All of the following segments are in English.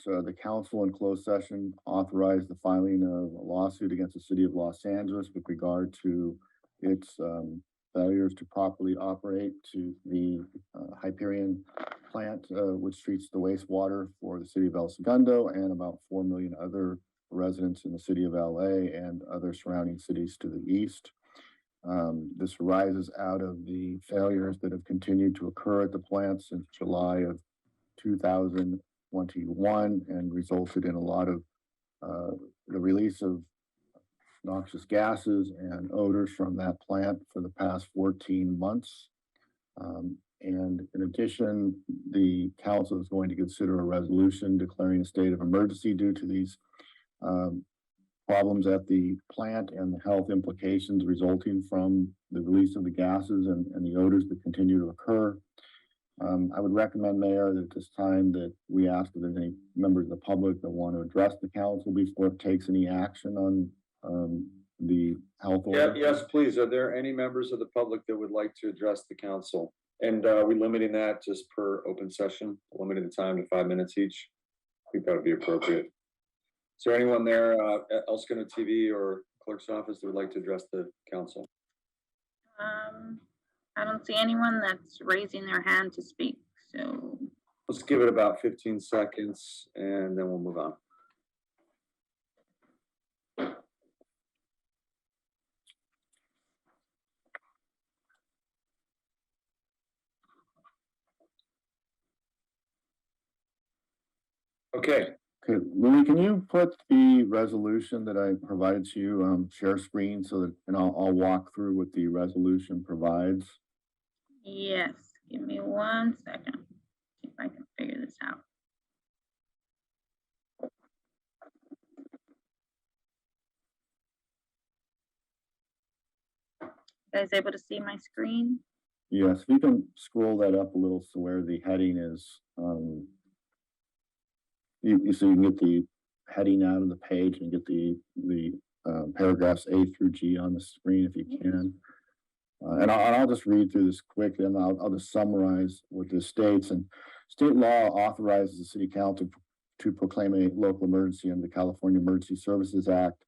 the council in closed session authorized the filing of a lawsuit against the city of Los Angeles with regard to its failures to properly operate to the Hyperion plant, which treats the wastewater for the city of El Segundo and about 4 million other residents in the city of LA and other surrounding cities to the east. This arises out of the failures that have continued to occur at the plant since July of 2021 and resulted in a lot of the release of noxious gases and odors from that plant for the past 14 months. And in addition, the council is going to consider a resolution declaring a state of emergency due to these problems at the plant and the health implications resulting from the release of the gases and the odors that continue to occur. I would recommend, Mayor, that at this time that we ask if there's any members of the public that want to address the council before it takes any action on the health order. Yes, please. Are there any members of the public that would like to address the council? And are we limiting that just per open session, limiting the time to 5 minutes each? I think that would be appropriate. Is there anyone there at El Segundo TV or clerk's office that would like to address the council? I don't see anyone that's raising their hand to speak, so. Let's give it about 15 seconds and then we'll move on. Okay. Okay, Louis, can you put the resolution that I provided to you, share screen so that, and I'll walk through what the resolution provides. Yes, give me 1 second. See if I can figure this out. You guys able to see my screen? Yes, if you can scroll that up a little so where the heading is, so you can get the heading out of the page and get the paragraphs A through G on the screen if you can. And I'll just read through this quickly, and I'll just summarize what this states. And state law authorizes the city council to proclaim a local emergency under the California Emergency Services Act,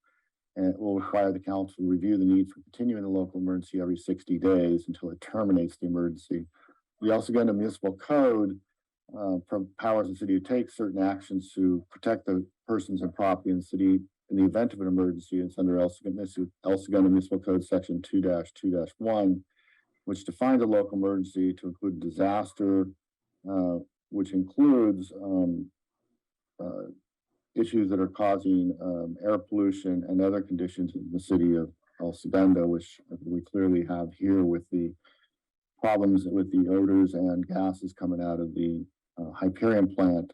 and it will require the council to review the need for continuing the local emergency every 60 days until it terminates the emergency. The El Segundo Municipal Code powers the city to take certain actions to protect the persons and property in the city in the event of an emergency. It's under El Segundo Municipal Code Section 2-2-1, which defines a local emergency to include disaster, which includes issues that are causing air pollution and other conditions in the city of El Segundo, which we clearly have here with the problems with the odors and gases coming out of the Hyperion plant.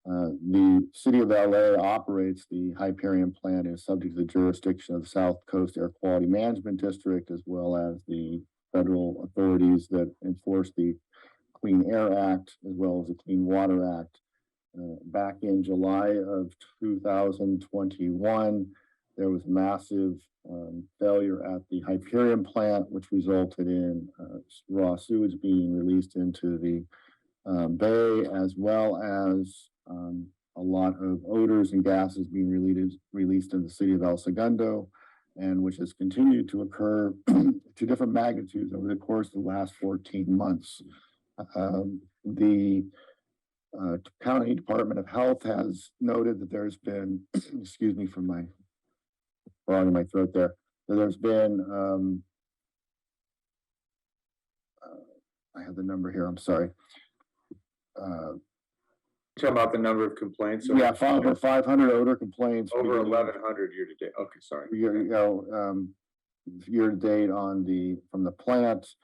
The city of LA operates the Hyperion plant and is subject to the jurisdiction of the South Coast Air Quality Management District, as well as the federal authorities that enforce the Clean Air Act, as well as the Clean Water Act. Back in July of 2021, there was massive failure at the Hyperion plant, which resulted in raw sewage being released into the bay, as well as a lot of odors and gases being released in the city of El Segundo, and which has continued to occur to different magnitudes over the course of the last 14 months. The County Department of Health has noted that there's been, excuse me for my frog in my throat there, that there's been, I have the number here, I'm sorry. Talking about the number of complaints? Yeah, over 500 odor complaints. Over 1,100 year to date. Okay, sorry. Year to date from the plant,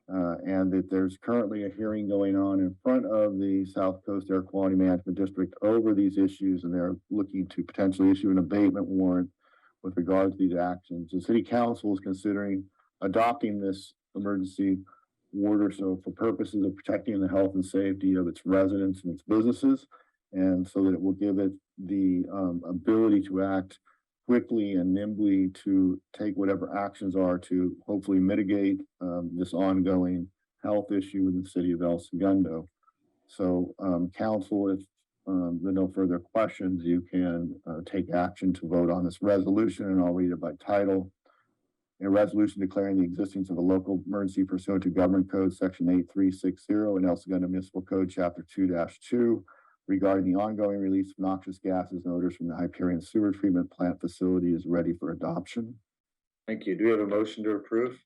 and that there's currently a hearing going on in front of the South Coast Air Quality Management District over these issues, and they're looking to potentially issue an abatement warrant with regard to these actions. The City Council is considering adopting this emergency order, so for purposes of protecting the health and safety of its residents and its businesses, and so that it will give it the ability to act quickly and nimbly to take whatever actions are to hopefully mitigate this ongoing health issue in the city of El Segundo. So council, if with no further questions, you can take action to vote on this resolution, and I'll read it by title. A resolution declaring the existence of a local emergency pursuant to Government Code Section 8360 and El Segundo Municipal Code Chapter 2-2 regarding the ongoing release of noxious gases and odors from the Hyperion Sewer Treatment Plant facility is ready for adoption. Thank you. Do we have a motion to approve?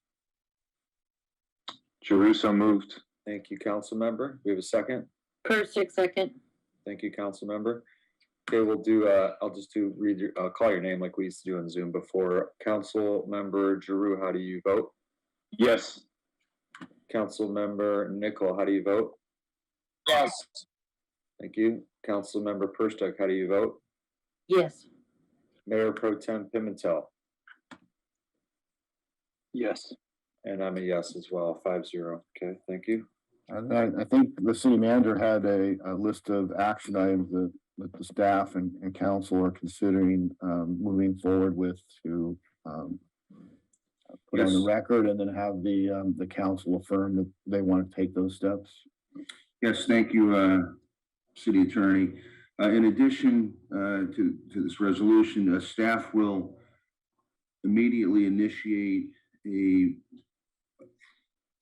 Giroux, so moved. Thank you, council member. We have a second. Persick, second. Thank you, council member. Okay, we'll do, I'll just call your name like we used to do in Zoom before. Council member Giroux, how do you vote? Yes. Council member Nickel, how do you vote? Yes. Thank you. Council member Perstuck, how do you vote? Yes. Mayor Pro Tem Pimentel. Yes. And I'm a yes as well, 5-0. Okay, thank you. And I think the city manager had a list of action items that the staff and council are considering moving forward with to put on the record, and then have the council affirm that they want to take those steps. Yes, thank you, City Attorney. In addition to this resolution, staff will immediately initiate a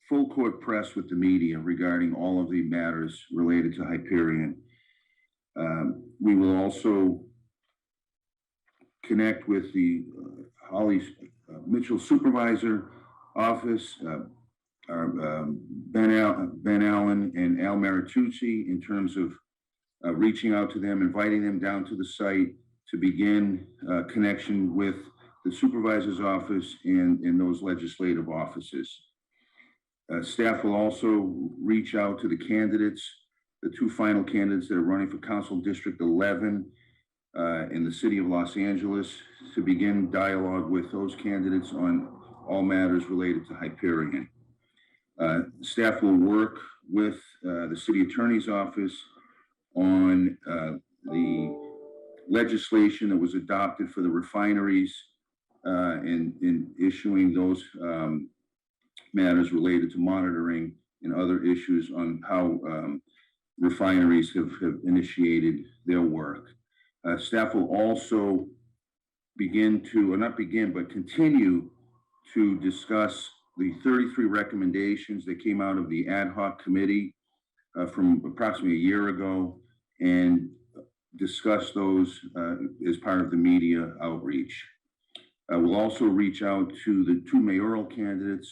full court press with the media regarding all of the matters related to Hyperion. We will also connect with the Holly Mitchell Supervisor Office, Ben Allen and Al Marituzzi, in terms of reaching out to them, inviting them down to the site to begin connection with the Supervisor's Office and those legislative offices. Staff will also reach out to the candidates, the two final candidates that are running for Council District 11 in the City of Los Angeles, to begin dialogue with those candidates on all matters related to Hyperion. Staff will work with the City Attorney's Office on the legislation that was adopted for the refineries and issuing those matters related to monitoring and other issues on how refineries have initiated their work. Staff will also continue to discuss the 33 recommendations that came out of the ad hoc committee from approximately a year ago, and discuss those as part of the media outreach. We'll also reach out to the two mayoral candidates,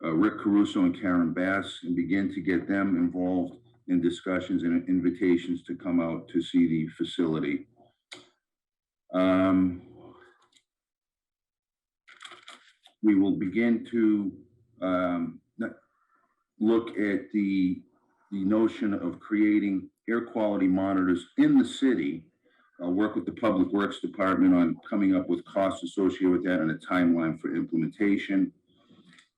Rick Caruso and Karen Bass, and begin to get them involved in discussions and invitations to come out to see the facility. We will begin to look at the notion of creating air quality monitors in the city. I'll work with the Public Works Department on coming up with costs associated with that and a timeline for implementation.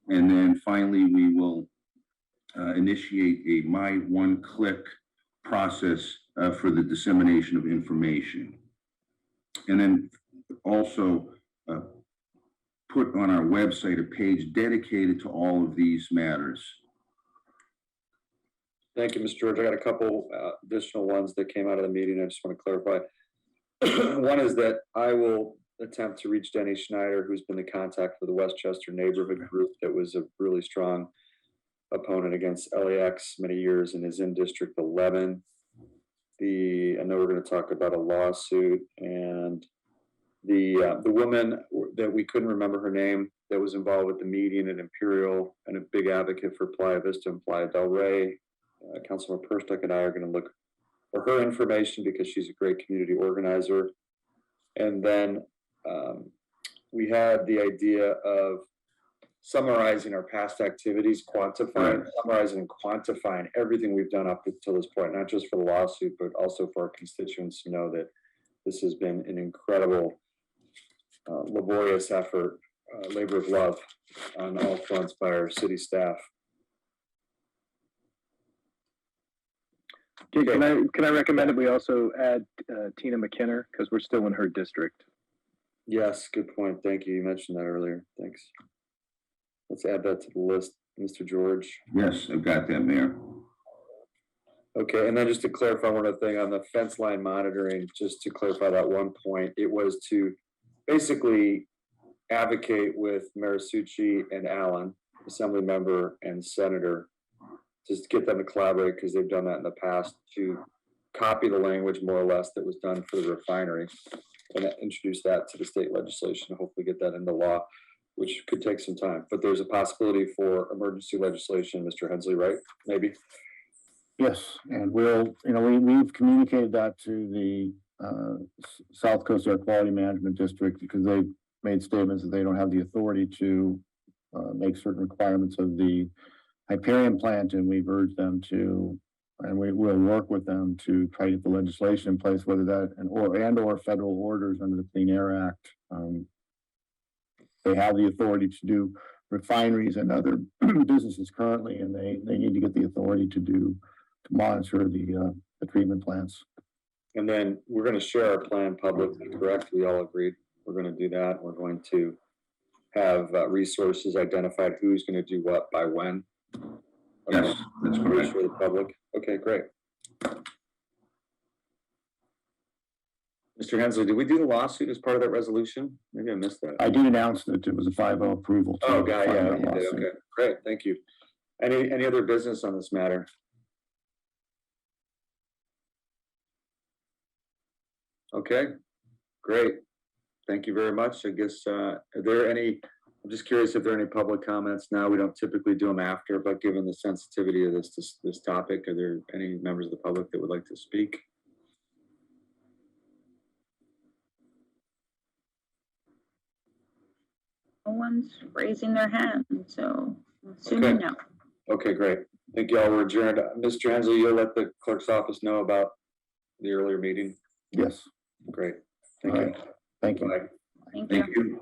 And then finally, we will initiate a My One Click process for the dissemination of information. And then also put on our website a page dedicated to all of these matters. Thank you, Mr. George. I got a couple additional ones that came out of the meeting. I just want to clarify. One is that I will attempt to reach Denny Schneider, who's been the contact for the Westchester neighborhood group that was a really strong opponent against LAX many years and is in District 11. I know we're going to talk about a lawsuit, and the woman that we couldn't remember her name that was involved with the median at Imperial and a big advocate for Playa Vista and Playa del Rey. Councilor Perstuck and I are going to look for her information because she's a great community organizer. And then we had the idea of summarizing our past activities, summarizing and quantifying everything we've done up until this point, not just for the lawsuit, but also for our constituents to know that this has been an incredible, laborious effort, labor of love on all fronts by our city staff. Can I recommend that we also add Tina McKinner, because we're still in her district? Yes, good point. Thank you. You mentioned that earlier. Thanks. Let's add that to the list, Mr. George. Yes, I've got that, Mayor. Okay, and then just to clarify one other thing on the fence line monitoring, just to clarify that one point, it was to basically advocate with Marisucci and Allen, Assembly member and Senator, just to get them to collaborate, because they've done that in the past, to copy the language more or less that was done for the refinery and introduce that to the state legislation, hopefully get that into law, which could take some time. But there's a possibility for emergency legislation, Mr. Hensley, right? Maybe? Yes, and we'll, we've communicated that to the South Coast Air Quality Management District, because they made statements that they don't have the authority to make certain requirements of the Hyperion plant, and we've urged them to, and we will work with them to try to get the legislation in place, whether that or federal orders under the Clean Air Act. They have the authority to do refineries and other businesses currently, and they need to get the authority to monitor the treatment plants. And then we're going to share our plan publicly, correct? We all agreed we're going to do that. We're going to have resources identified, who's going to do what by when. Okay. Yes, that's correct. For the public. Okay, great. Mr. Hensley, did we do the lawsuit as part of that resolution? Maybe I missed that. I did announce that it was a 5-0 approval. Oh, God, yeah, you did. Okay, great, thank you. Any other business on this matter? Okay, great. Thank you very much. I guess, are there any, I'm just curious if there are any public comments now. We don't typically do them after, but given the sensitivity of this topic, are there any members of the public that would like to speak? No one's raising their hand, so I'm assuming no. Okay, great. Thank you all. We're adjourned. Mr. Hensley, you'll let the clerk's office know about the earlier meeting? Yes. Great. Thank All you. right. Thank you. Bye. Thank Thank you. you.